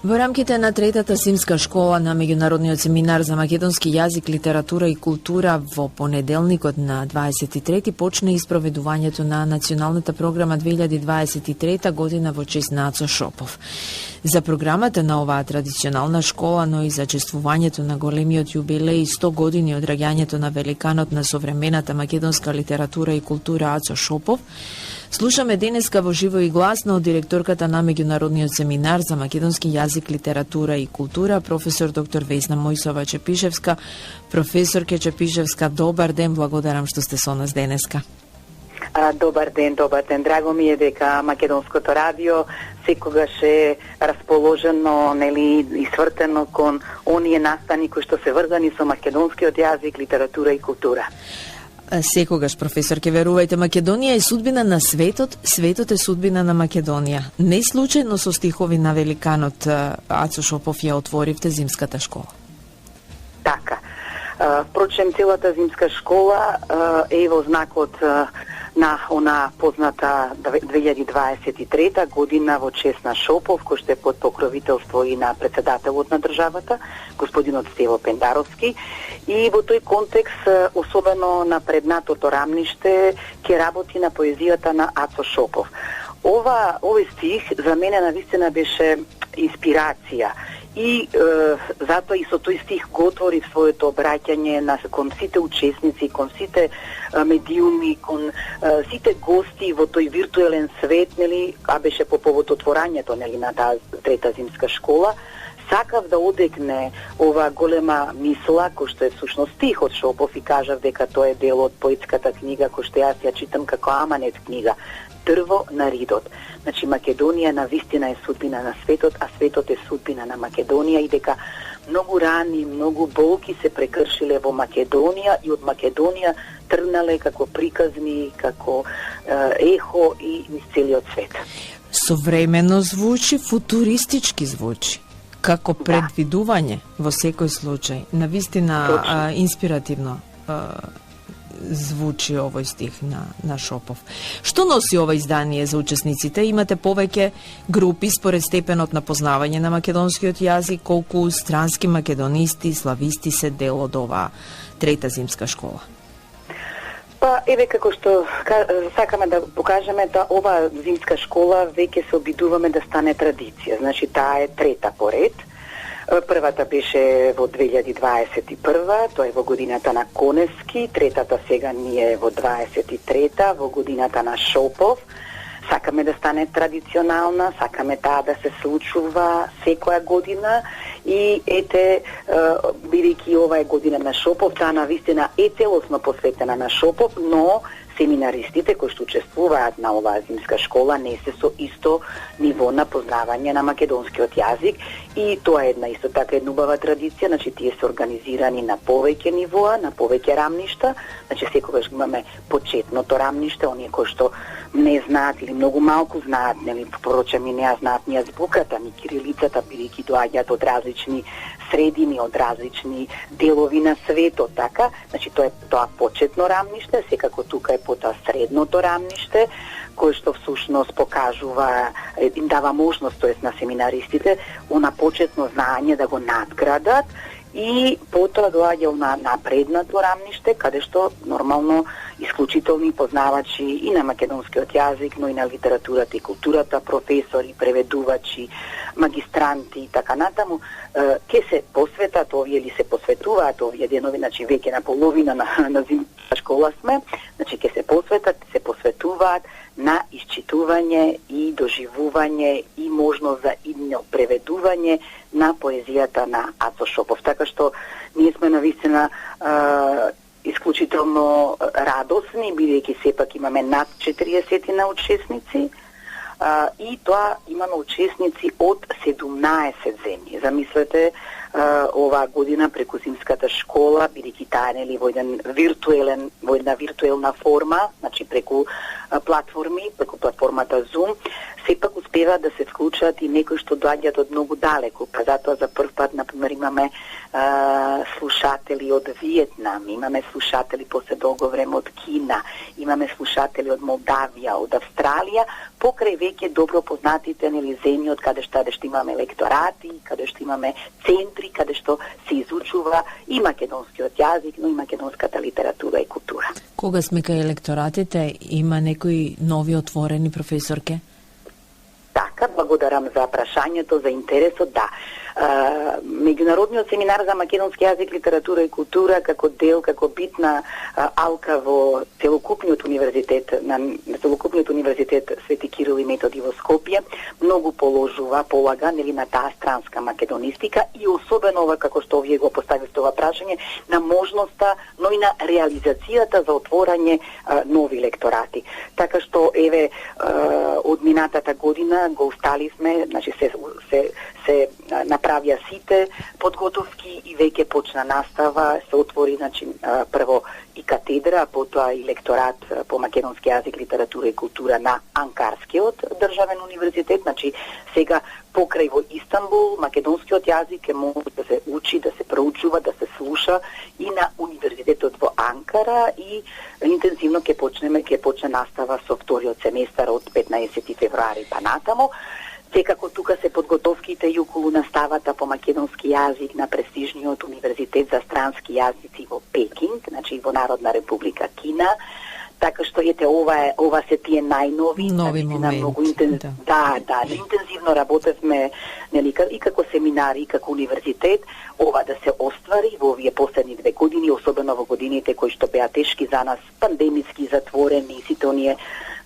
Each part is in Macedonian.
Во рамките на третата зимска школа на меѓународниот семинар за македонски јазик, литература и култура во понеделникот на 23 почна испроведувањето на националната програма 2023 година во чест на Ацо Шопов. За програмата на оваа традиционална школа, но и за чествувањето на големиот јубилеј 100 години од раѓањето на великанот на современата македонска литература и култура Ацо Шопов, слушаме денеска во живо и гласно од директорката на меѓународниот семинар за македонски јазик, литература и култура, професор доктор Весна Мојсова Чепишевска. Професорке Чепишевска, добар ден, благодарам што сте со нас денеска. Добар ден. Драго ми е дека Македонското радио секогаш е расположено, и свртено кон оние настани кои што се врзани со македонскиот јазик, литература и култура. Секогаш, професорке, верувајте, Македонија е судбина на светот, светот е судбина на Македонија. Не случајно со стихови на великанот Ацо Шопов ја отворивте зимската школа. Така. Впрочем, целата зимска школа е во знакот на она позната 2023 година во чест на Шопов, кој што е под покровителство и на председателот на државата, господинот Стево Пендаровски. И во тој контекст, особено на преднатото рамниште, ќе работи на поезијата на Ацо Шопов. Овој стих за мене навистина беше инспирација. И затоа и со тој стих го отвори своето обраќање кон сите учесници, кон сите медиуми, кон сите гости во тој виртуелен свет, а беше по повод отворањето, на таа трета зимска школа. Сакав да одекне ова голема мисла, кој што е всушност стих од Шопов, и кажав дека тоа е дел од поетската книга кој што јас ја читам како аманет книга, Дрво на ридот. Значи, Македонија навистина е судбина на светот, а светот е судбина на Македонија, и дека многу рани, многу болки се прекршиле во Македонија и од Македонија тргнале како приказни, како ехо и низ целиот свет. Современо звучи, футуристички звучи. Како предвидување во секој случај. Навистина инспиративно звучи овој стих на Шопов. Што носи ова издание за учесниците? Имате повеќе групи според степенот на познавање на македонскиот јазик, колку странски македонисти, слависти се дел од оваа трета зимска школа? Еве како што сакаме да покажеме, ова зимска школа веќе се обидуваме да стане традиција. Значи, таа е трета поред. Првата беше во 2021, тоа е во годината на Конески, третата сега ние во 23-та, во годината на Шопов. Сакаме да стане традиционална, сакаме таа да се случува секоја година, и бидејќи ова е година на Шопов, таа навистина е целосно посветена на Шопов, но семинаристите кои што учествуваат на оваа зимска школа не се со исто ниво на познавање на македонскиот јазик, и тоа е исто така една убава традиција. Значи, тие се организирани на повеќе нивоа, на повеќе рамништа. Значи, секогаш имаме почетното рамниште, оние кои што не знаат или многу малку знаат, впрочем и не знаат ни азбуката, ни кирилицата, бидејќи доаѓаат од различни средини, од различни делови на светот, така. Значи, тоа е почетно рамниште, секако тука е потоа средното рамниште, кој што всушност покажува, им дава можност, тоест на семинаристите, она почетно знаење да го надградат, и потоа доаѓа на напредното рамниште, каде што нормално исклучителни познавачи и на македонскиот јазик, но и на литературата и културата, професори, преведувачи, магистранти и така натаму, ке се посветат овие или се посветуваат овие денови, значи веќе на половина на зимска школа сме, значи ке се посветуваат на исчитување и доживување и можност за идно преведување на поезијата на Ацо Шопов. Така што ние сме навистина исклучително радосни, бидејќи сепак имаме над 40 на учесници, и тоа имаме учесници од 17 земји. Замислете, оваа година преку зимската школа, бидејќи таа во една виртуелна форма, значи преку платформата Zoom, сепак успеваат да се вклучат и некои што доаѓаат од многу далеку. Па затоа за прв пат, например, имаме слушатели од Виетнам, имаме слушатели после долго време од Кина, имаме слушатели од Молдавија, од Австралија, покрај веќе добро познатите земји од каде што имаме лекторати, каде што имаме центри, каде што се изучува и македонскиот јазик, но и македонската литература и култура. Кога сме кај лекторатите, има некои нови отворени професорке? Така, благодарам за прашањето, за интересот, да. Меѓународниот семинар за македонски јазик, литература и култура како дел, како битна алка во целокупниот универзитет Свети Кирил и Методи во Скопје многу полага на таа странска македонистика и особено ова, како што вие го поставивте ова прашање, на можноста, но и на реализацијата за отворање нови лекторати. Така што еве од минатата година го усталивме, значи се направија сите подготовки и веќе почна настава, се отвори, значи, прво и катедра, а потоа и лекторат по македонски јазик, литература и култура на Анкарскиот државен универзитет. Значи, сега покрај во Истанбул, македонскиот јазик е може да се учи, да се проучува, да се слуша и на универзитетот во Анкара и интензивно ќе почне настава со вториот семестар од 15 февруари па натаму. Секако тука се подготовките и околу наставата по македонски јазик на престижниот универзитет за странски јазици во Пекинг, значи во Народна република Кина. Така што ова се тие најнови моменти. Интензивно работевме и како семинари, и како универзитет, ова да се оствари во овие последни 2 години, особено во годините кои што беа тешки за нас, пандемиски, затворени, сите оние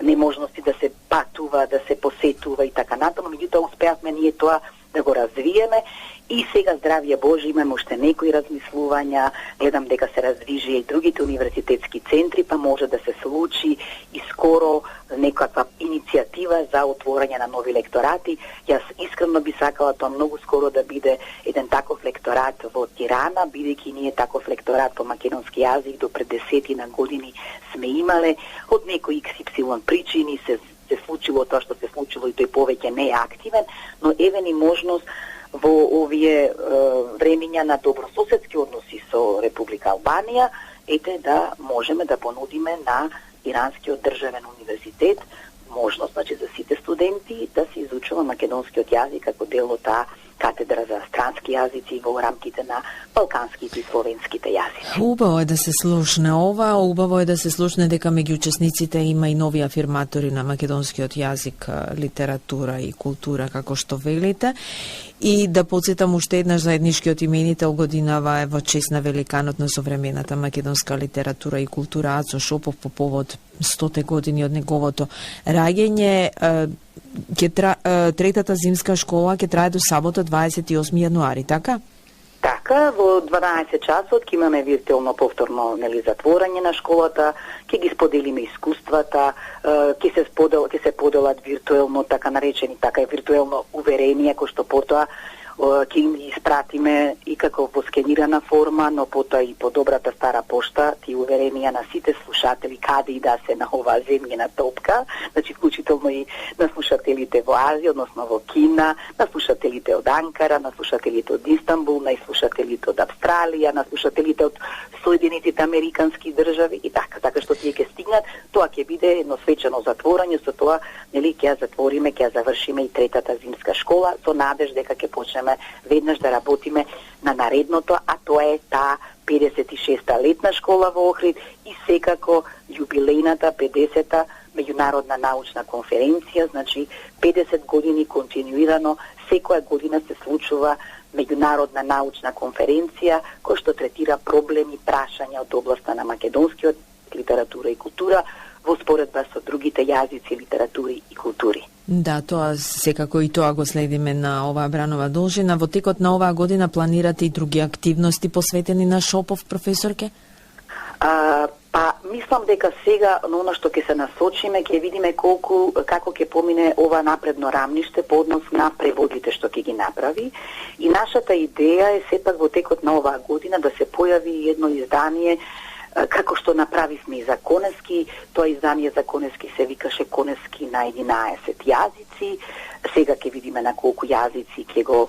неможности да се патува, да се посетува и така натаму, меѓутоа успеавме ние тоа да го развиеме и сега, здравје Боже, имаме уште некои размислувања, гледам дека се раздвижи и другите универзитетски центри, па може да се случи и скоро некаква иницијатива за отворање на нови лекторати. Јас искрено би сакала тоа многу скоро да биде еден таков лекторат во Тирана, бидејќи ние таков лекторат по македонски јазик до пред 10 години сме имале, од некои XY причини се случило тоа што се случило и тој повеќе не е активен, но еве ни можност во овие времиња на добрососедски односи со Република Албанија, ете да можеме да понудиме на Иранскиот државен универзитет можност, значи, за сите студенти да се изучува македонскиот јазик како дел од таа катедра за странски јазици во рамките на балканските и словенските јазици. Убаво е да се слушне ова, убаво е да се слушне дека меѓу учесниците има и нови афирматори на македонскиот јазик, литература и култура, како што велите. И да подсетам уште еднаш заедничкиот именител годинава е во чест на великанот на современата македонска литература и култура Ацо Шопов по повод 100 години од неговото раѓање. Третата зимска школа ќе трае до сабота 28 јануари, така? Така, во 12 часот ќе имаме виртуелно повторно затворање на школата, ќе ги споделиме искуствата, ќе се поделат виртуелно така наречени виртуелно уверение, кој што потоа ќе им испратиме и како во скенирана форма, но потоа и по добрата стара пошта, ти уверенија на сите слушатели каде и да се на оваа земјина топка, значи вклучително и на слушателите во Азија, односно во Кина, на слушателите од Анкара, на слушателите од Истанбул, на слушателите од Австралија, на слушателите од Соединетите Американски држави и така што тие ќе стигнат, тоа ќе биде едно свечено затворање, со тоа ќе затвориме, ќе завршиме и третата зимска школа, со надеж дека ќе почнеме веднаш да работиме на наредното, а тоа е таа 56-та летна школа во Охрид и секако јубилејната 50-та меѓународна научна конференција, значи 50 години континуирано, секоја година се случува меѓународна научна конференција која што третира проблеми, прашања од областа на македонскиот литература и култура во споредба со другите јазици, литератури и култури. Да, тоа секако и тоа го следиме на оваа бранова должина. Во текот на оваа година планирате и други активности посветени на Шопов, професорке? Па, мислам дека сега на она што ќе се насочиме, ќе видиме како ќе помине ова напредно рамниште по однос на преводите што ќе ги направи. И нашата идеја е сепак во текот на оваа година да се појави едно издание како што направивме и за Конески, тоа издание за Конески се викаше Конески на 11 јазици. Сега ќе видиме на колку јазици ќе го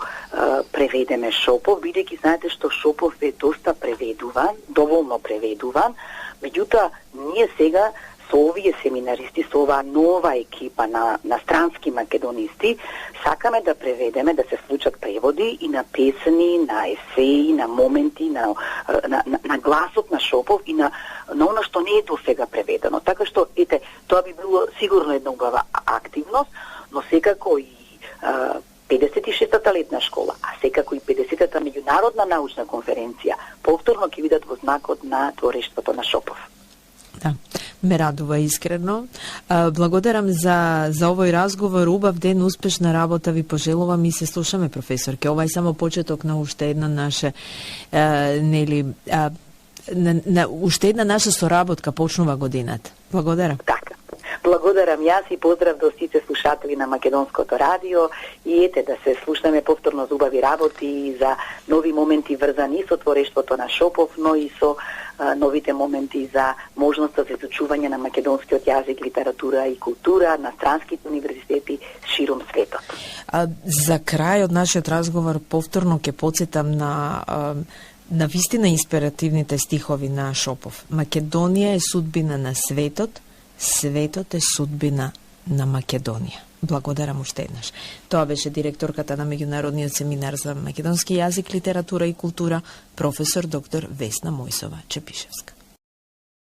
преведеме Шопов, бидејќи знаете што Шопов е доста преведуван, доволно преведуван, меѓутоа ние сега со овие семинаристи, со оваа нова екипа на странски македонисти, сакаме да преведеме, да се случат преводи и на песни, на есеи, на моменти, на гласот на Шопов и на оно што не е до сега преведено. Така што, ете, тоа би било сигурно една убава активност, но секако и 56-та летна школа, а секако и 50-та меѓународна научна конференција повторно ќе видат во знакот на творештвото на Шопов. Да, ме радува искрено. Благодарам за овој разговор. Убав ден, успешна работа ви пожелувам и се слушаме, професорке. Ова е само почеток на уште една наша уште една наша соработка почнува годината. Благодарам. Така. Благодарам јас и поздрав до сите слушатели на Македонското радио и ете да се слушнеме повторно за убави работи и за нови моменти врзани со творештвото на Шопов, но и со новите моменти за можноста за изучување на македонскиот јазик, литература и култура на странските универзитети широм светот. За крај од нашиот разговор повторно ќе потсетам на вистина инспиративните стихови на Шопов. Македонија е судбина на светот, светот е судбина на Македонија. Благодарам уште еднаш. Тоа беше директорката на Меѓународниот семинар за македонски јазик, литература и култура, професор доктор Весна Мојсова Чепишевска.